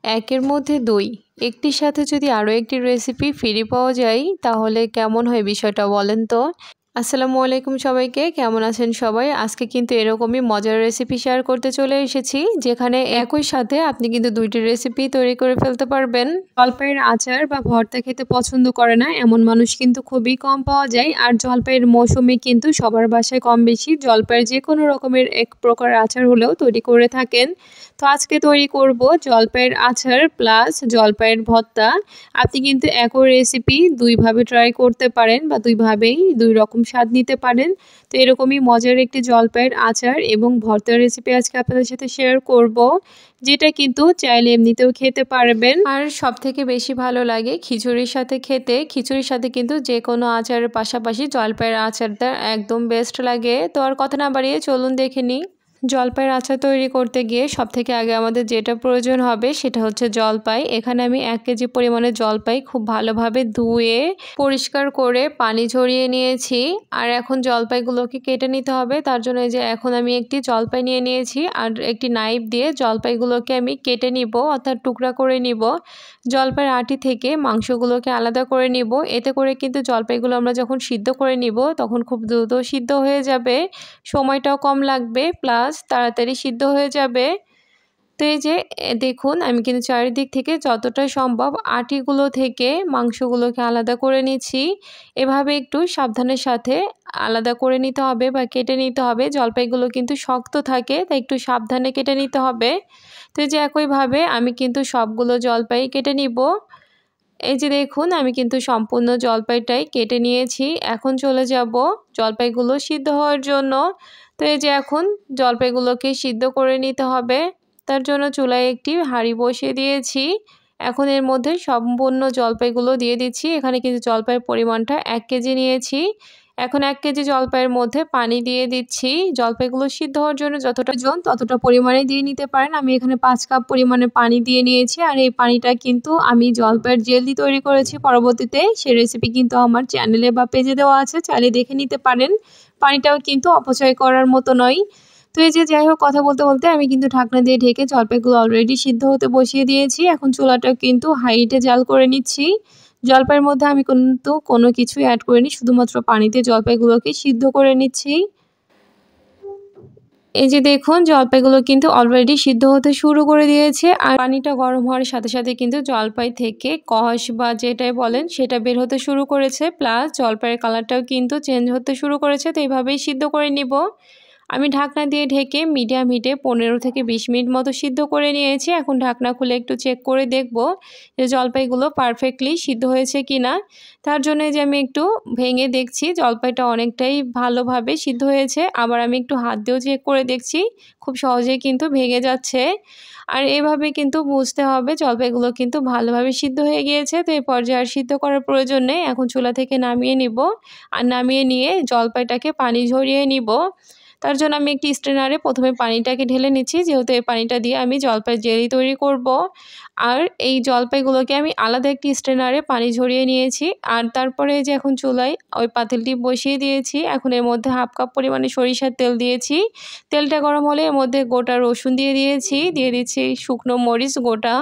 একের মধ্যে ২ একটির সাথে যদি আরও একটি রেসিপি ফ্রি পাওয়া যায় তাহলে কেমন হয় বিষয়টা বলেন তো। আসসালামু আলাইকুম সবাইকে, কেমন আছেন সবাই? আজকে কিন্তু এরকমই মজার রেসিপি শেয়ার করতে চলে এসেছি, যেখানে একই সাথে আপনি কিন্তু ২টি রেসিপি তৈরি করে ফেলতে পারবেন। জলপাইয়ের আচার বা ভর্তা খেতে পছন্দ করে না এমন মানুষ কিন্তু খুবই কম পাওয়া যায়। আর জলপাইয়ের মৌসুমে কিন্তু সবার বাসায় কম বেশি জলপাইয়ের যে কোনো রকমের এক প্রকার আচার হলেও তৈরি করে থাকেন। তো আজকে তৈরি করব জলপাইয়ের আচার প্লাস জলপাইয়ের ভর্তা। আপনি কিন্তু একই রেসিপি দুইভাবে ট্রাই করতে পারেন বা দুইভাবেই দুই রকম স্বাদ নিতে পারেন। তো এরকমই মজার একটি জলপাইয়ের আচার এবং ভর্তার রেসিপি আজকে আপনাদের সাথে শেয়ার করব, যেটা কিন্তু চাইলে এমনিতেও খেতে পারবেন। আর সবথেকে বেশি ভালো লাগে খিচুড়ির সাথে খেতে। খিচুড়ির সাথে কিন্তু যে কোনো আচারের পাশাপাশি জলপাইয়ের আচারটা একদম বেস্ট লাগে। তো আর কথা না বাড়িয়ে চলুন দেখে নিই। জলপাইয়ের আচার তৈরি করতে গিয়ে সবথেকে আগে আমাদের যেটা প্রয়োজন হবে সেটা হচ্ছে জলপাই। এখানে আমি 1 কেজি পরিমাণে জলপাই খুব ভালোভাবে ধুয়ে পরিষ্কার করে পানি ঝরিয়ে নিয়েছি। আর এখন জলপাইগুলোকে কেটে নিতে হবে। তার জন্য এই যে এখন আমি একটি জলপাই নিয়ে নিয়েছি আর একটি নাইফ দিয়ে জলপাইগুলোকে আমি কেটে নিব, অর্থাৎ টুকরা করে নিব। জলপাইয়ের আটি থেকে মাংসগুলোকে আলাদা করে নিব। এতে করে কিন্তু জলপাইগুলো আমরা যখন সিদ্ধ করে নিব তখন খুব দ্রুত সিদ্ধ হয়ে যাবে, সময়টাও কম লাগবে, প্লাস তাড়াতাড়ি সিদ্ধ হয়ে যাবে। তো এই যে দেখুন আমি কিন্তু চারিদিক থেকে যতটা সম্ভব আটিগুলো থেকে মাংসগুলোকে আলাদা করে নিচ্ছি। এভাবে একটু সাবধানের সাথে আলাদা করে নিতে হবে বা কেটে নিতে হবে। জলপাইগুলো কিন্তু শক্ত থাকে, তাই একটু সাবধানে কেটে নিতে হবে। তো এই যে একইভাবে আমি কিন্তু সবগুলো জলপাই কেটে নিব। এই যে দেখুন আমি কিন্তু সম্পূর্ণ জলপাইটাই কেটে নিয়েছি। এখন চলে যাব জলপাইগুলো সিদ্ধ হওয়ার জন্য। তো এই যে এখন জলপাইগুলোকে সিদ্ধ করে নিতে হবে। তার জন্য চুলায় একটি হাঁড়ি বসিয়ে দিয়েছি। এখন এর মধ্যে সম্পূর্ণ জলপাইগুলো দিয়ে দিচ্ছি। এখানে কিন্তু জলপাইয়ের পরিমাণটা 1 কেজি নিয়েছি। এখন 1 কেজি জলপাইয়ের মধ্যে পানি দিয়ে দিচ্ছি। জলপাইগুলো সিদ্ধ হওয়ার জন্য যতটা প্রয়োজন ততটা পরিমাণে দিয়ে নিতে পারেন। আমি এখানে 5 কাপ পরিমাণে পানি দিয়ে নিয়েছি। আর এই পানিটা কিন্তু আমি জলপাইয়ের জেলি তৈরি করেছি পরবর্তীতে। সেই রেসিপি কিন্তু আমার চ্যানেলে বা পেজে দেওয়া আছে, চাইলে দেখে নিতে পারেন। পানিটাও কিন্তু অপচয় করার মতো নয়। তো এই যে যাই হোক, কথা বলতে বলতে আমি কিন্তু ঢাকনা দিয়ে ঢেকে জলপাইগুলো অলরেডি সিদ্ধ হতে বসিয়ে দিয়েছি। এখন চুলাটা কিন্তু হাই হিটে জাল করে নিচ্ছি। জলপাইয়ের মধ্যে আমি কিন্তু কোনো কিছুই অ্যাড করিনি, শুধুমাত্র পানিতে জলপাইগুলোকে সিদ্ধ করে নিচ্ছি। এই যে দেখুন জলপাইগুলো কিন্তু অলরেডি সিদ্ধ হতে শুরু করে দিয়েছে। আর পানিটা গরম হওয়ার সাথে সাথে কিন্তু জলপাই থেকে কষ বা যেটাই বলেন সেটা বের হতে শুরু করেছে, প্লাস জলপাইয়ের কালারটাও কিন্তু চেঞ্জ হতে শুরু করেছে। তো এইভাবেই সিদ্ধ করে নিব। আমি ঢাকনা দিয়ে ঢেকে মিডিয়াম হিটে 15 থেকে 20 মিনিট মতো সিদ্ধ করে নিয়েছি। এখন ঢাকনা খুলে একটু চেক করে দেখব যে জলপাইগুলো পারফেক্টলি সিদ্ধ হয়েছে কিনা। তার জন্য যে আমি একটু ভেঙে দেখছি জলপাইটা অনেকটাই ভালোভাবে সিদ্ধ হয়েছে। আবার আমি একটু হাত দিয়েও চেক করে দেখছি, খুব সহজেই কিন্তু ভেঙে যাচ্ছে। আর এভাবে কিন্তু বুঝতে হবে জলপাইগুলো কিন্তু ভালোভাবে সিদ্ধ হয়ে গিয়েছে। তো এই পর্যায়ে আর সিদ্ধ করার প্রয়োজন নেই। এখন চুলা থেকে নামিয়ে নিব। আর নামিয়ে নিয়ে জলপাইটাকে পানি ঝরিয়ে নিব। তার জন্য আমি একটি স্ট্রেনারে প্রথমে পানিটাকে ঢেলে নিচ্ছি, যেহেতু এই পানিটা দিয়ে আমি জলপাইয়ের জেলি তৈরি করব। আর এই জলপাইগুলোকে আমি আলাদা একটি স্ট্রেনারে পানি ঝরিয়ে নিয়েছি। আর তারপরে যে এখন চুলায় ওই পাতিলটি বসিয়ে দিয়েছি। এখন এর মধ্যে 1/2 কাপ পরিমাণে সরিষার তেল দিয়েছি। তেলটা গরম হলে এর মধ্যে গোটা রসুন দিয়ে দিচ্ছি শুকনো মরিচ গোটা,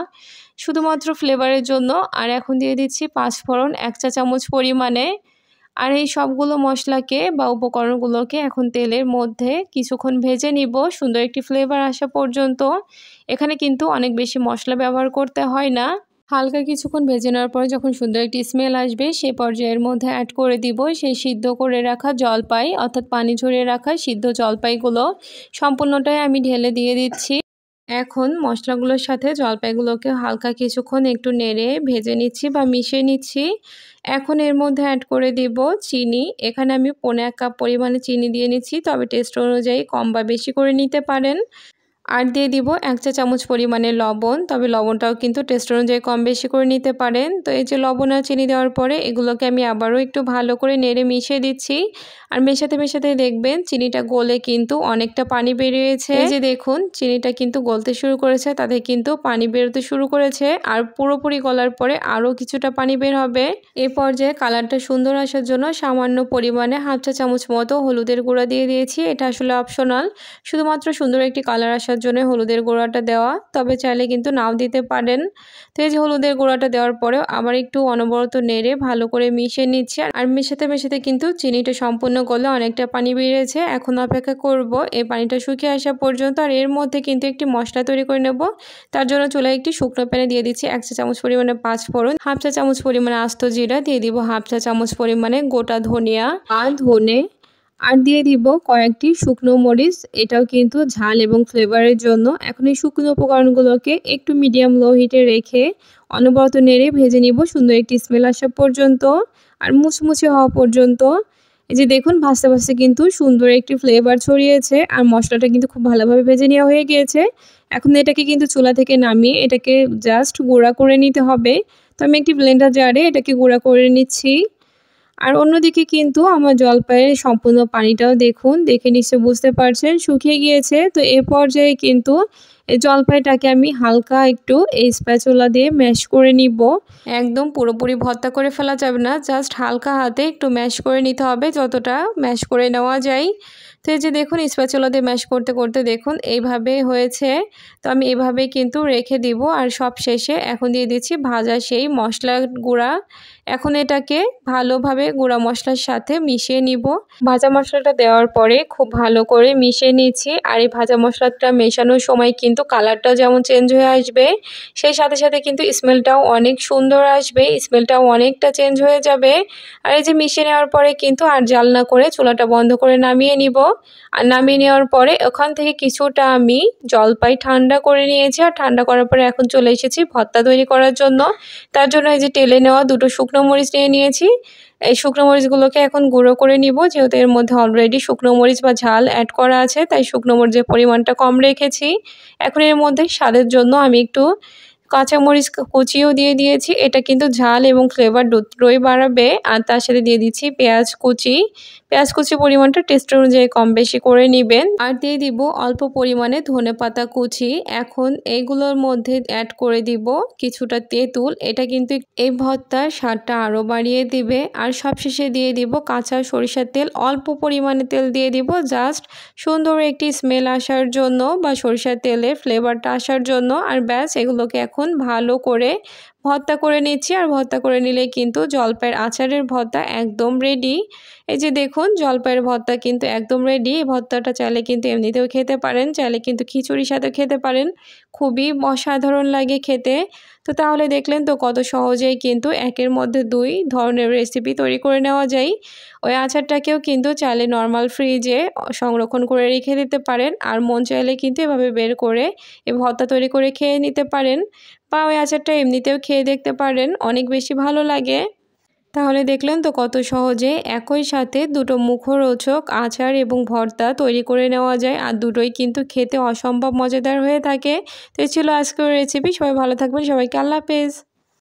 শুধুমাত্র ফ্লেভারের জন্য। আর এখন দিয়ে দিচ্ছি 5 ফোড়ন 1 চা চামচ পরিমাণে। আর এই সবগুলো মশলাকে বা উপকরণগুলোকে এখন তেলের মধ্যে কিছুক্ষণ ভেজে নিব, সুন্দর একটি ফ্লেভার আসা পর্যন্ত। এখানে কিন্তু অনেক বেশি মশলা ব্যবহার করতে হয় না। হালকা কিছুক্ষণ ভেজে নেওয়ার পরে যখন সুন্দর একটি স্মেল আসবে সেই পর্যায়ের মধ্যে অ্যাড করে দিব সেই সিদ্ধ করে রাখা জলপাই, অর্থাৎ পানি ঝরিয়ে রাখা সিদ্ধ জলপাইগুলো সম্পূর্ণটাই আমি ঢেলে দিয়ে দিচ্ছি। এখন মশলাগুলোর সাথে জলপাইগুলোকে হালকা কিছুক্ষণ একটু নেড়ে ভেজে নিচ্ছি বা মিশিয়ে নিচ্ছি। এখন এর মধ্যে অ্যাড করে দিব চিনি। এখানে আমি 1.5 কাপ পরিমাণে চিনি দিয়ে নিচ্ছি, তবে টেস্ট অনুযায়ী কম বা বেশি করে নিতে পারেন। আর দিয়ে দিব 1 চা চামচ পরিমাণে লবণ, তবে লবণটাও কিন্তু টেস্ট অনুযায়ী কম বেশি করে নিতে পারেন। তো এই যে লবণ আর চিনি দেওয়ার পরে এগুলোকে আমি আবারও একটু ভালো করে নেড়ে মিশিয়ে দিচ্ছি। আর মেশাতে মেশাতে দেখবেন চিনিটা গলে কিন্তু অনেকটা পানি বেরিয়েছে। এই যে দেখুন চিনিটা কিন্তু গলতে শুরু করেছে, তাতে কিন্তু পানি বেরোতে শুরু করেছে। আর পুরোপুরি গলার পরে আরও কিছুটা পানি বের হবে। এই পর্যায়ে কালারটা সুন্দর আসার জন্য সামান্য পরিমাণে 1/2 চা চামচ মতো হলুদের গুঁড়া দিয়ে দিয়েছি। এটা আসলে অপশনাল, শুধুমাত্র সুন্দর একটি কালার আসার আসার জন্য হলুদের গুঁড়াটা দেওয়া, তবে চাইলে কিন্তু নাও দিতে পারেন। তো এই যে হলুদের গুঁড়াটা দেওয়ার পরেও আবার একটু অনবরত নেড়ে ভালো করে মিশিয়ে নিচ্ছি। আর মেশাতে মেশাতে কিন্তু চিনিটা সম্পূর্ণ গলে অনেকটা পানি বেরিয়েছে। এখন অপেক্ষা করব এই পানিটা শুকিয়ে আসা পর্যন্ত। আর এর মধ্যে কিন্তু একটি মশলা তৈরি করে নেব। তার জন্য চুলায় একটি শুকনো প্যানে দিয়ে দিচ্ছি 1 চা চামচ পরিমাণে 5 ফোড়ন, 1/2 চা চামচ পরিমাণে আস্ত জিরা, দিয়ে দিব 1/2 চা চামচ পরিমাণে গোটা ধনিয়া আর ধনে, আর দিয়ে দিব কয়েকটি শুকনো মরিচ। এটাও কিন্তু ঝাল এবং ফ্লেভারের জন্য। এখন এই শুকনো উপকরণগুলোকে একটু মিডিয়াম লো হিটে রেখে অনবরত নেড়ে ভেজে নিব সুন্দর একটি স্মেল আসা পর্যন্ত আর মুচমুচে হওয়া পর্যন্ত। এই যে দেখুন ভাজতে ভাজতে কিন্তু সুন্দর একটি ফ্লেভার ছড়িয়েছে আর মশলাটা কিন্তু খুব ভালোভাবে ভেজে নেওয়া হয়ে গিয়েছে। এখন এটাকে কিন্তু চুলা থেকে নামিয়ে এটাকে জাস্ট গুঁড়া করে নিতে হবে। তো আমি একটি ব্লেন্ডার জারে এটাকে গুঁড়া করে নিচ্ছি। আর অন্যদিকে কিন্তু আমার জলপাইয়ের সম্পূর্ণ পানিটাও দেখুন, দেখে নিশ্চয়ই বুঝতে পারছেন শুকিয়ে গিয়েছে। তো এ পর্যায়ে কিন্তু এই জলপাইটাকে আমি হালকা একটু এই স্প্যাচুলা দিয়ে ম্যাশ করে নিব। একদম পুরোপুরি ভর্তা করে ফেলা যাবে না, জাস্ট হালকা হাতে একটু ম্যাশ করে নিতে হবে, যতটা ম্যাশ করে নেওয়া যায়। তো এই যে দেখুন স্প্যাচুলা দিয়ে ম্যাশ করতে করতে দেখুন এইভাবে হয়েছে। তো আমি এভাবে কিন্তু রেখে দিব। আর সব শেষে এখন দিয়ে দিচ্ছি ভাজা সেই মশলা গুঁড়া। এখন এটাকে ভালোভাবে গুঁড়া মশলার সাথে মিশিয়ে নিব। ভাজা মশলাটা দেওয়ার পরে খুব ভালো করে মিশিয়ে নিচ্ছি। আর এই ভাজা মশলাটা মেশানোর সময় কিন্তু কালারটাও যেমন চেঞ্জ হয়ে আসবে, সেই সাথে সাথে কিন্তু স্মেলটাও অনেক সুন্দর আসবে, স্মেলটাও অনেকটা চেঞ্জ হয়ে যাবে। আর এই যে মিশিয়ে নেওয়ার পরে কিন্তু আর জাল না করে চুলাটা বন্ধ করে নামিয়ে নিব। আর নামিয়ে নেওয়ার পরে ওখান থেকে কিছুটা আমি জলপাই ঠান্ডা করে নিয়েছি। আর ঠান্ডা করার পরে এখন চলে এসেছি ভর্তা তৈরি করার জন্য। তার জন্য এই যে টেলে নেওয়া 2টো শুকনো মরিচ নিয়ে নিয়েছি। এই শুকনো মরিচগুলোকে এখন গুঁড়ো করে নিব, যেহেতু এর মধ্যে অলরেডি শুকনো মরিচ বা ঝাল অ্যাড করা আছে, তাই শুকনো মরিচের পরিমাণটা কম রেখেছি। এখন এর মধ্যে স্বাদের জন্য আমি একটু কাঁচামরিচ কুচিও দিয়ে দিয়েছি। এটা কিন্তু ঝাল এবং ফ্লেভার দুটোই বাড়াবে। আর তার সাথে দিয়ে দিচ্ছি পেঁয়াজ কুচি। পেঁয়াজ কুচির পরিমাণটা টেস্ট অনুযায়ী কম বেশি করে নেবেন। আর দিয়ে দিব অল্প পরিমাণে ধনেপাতা কুচি। এখন এইগুলোর মধ্যে অ্যাড করে দিব কিছুটা তেঁতুল। এটা কিন্তু এই ভর্তার স্বাদটা আরও বাড়িয়ে দিবে। আর সবশেষে দিয়ে দিব কাঁচা সরিষার তেল, অল্প পরিমাণে তেল দিয়ে দিব, জাস্ট সুন্দর একটি স্মেল আসার জন্য বা সরিষার তেলের ফ্লেভারটা আসার জন্য। আর ব্যাস এগুলোকে এখন ভালো করে ভর্তা করে নিচ্ছি। আর ভর্তা করে নিলে কিন্তু জলপাইয়ের আচারের ভর্তা একদম রেডি। এই যে দেখুন জলপাইয়ের ভর্তা কিন্তু একদম রেডি। এই ভর্তাটা চাইলে কিন্তু এমনিতেও খেতে পারেন, চাইলে কিন্তু খিচুড়ির সাথে খেতে পারেন, খুবই অসাধারণ লাগে খেতে। তো তাহলে দেখলেন তো কত সহজেই কিন্তু একের মধ্যে 2 ধরনের রেসিপি তৈরি করে নেওয়া যায়। ওই আচারটাকেও কিন্তু চাইলে নর্মাল ফ্রিজে সংরক্ষণ করে রেখে দিতে পারেন। আর মন চাইলে কিন্তু এভাবে বের করে এই ভর্তা তৈরি করে খেয়ে নিতে পারেন, বা ওই আচারটা এমনিতেও খেয়ে দেখতে পারেন, অনেক বেশি ভালো লাগে। তাহলে দেখলেন তো কত সহজে একই সাথে 2টো মুখরোচক আচার এবং ভর্তা তৈরি করে নেওয়া যায়। আর দুটোই কিন্তু খেতে অসম্ভব মজাদার হয়ে থাকে। তো এই ছিল আজকের রেসিপি। সবাই ভালো থাকবেন, সবাইকে আল্লাহ হাফেজ।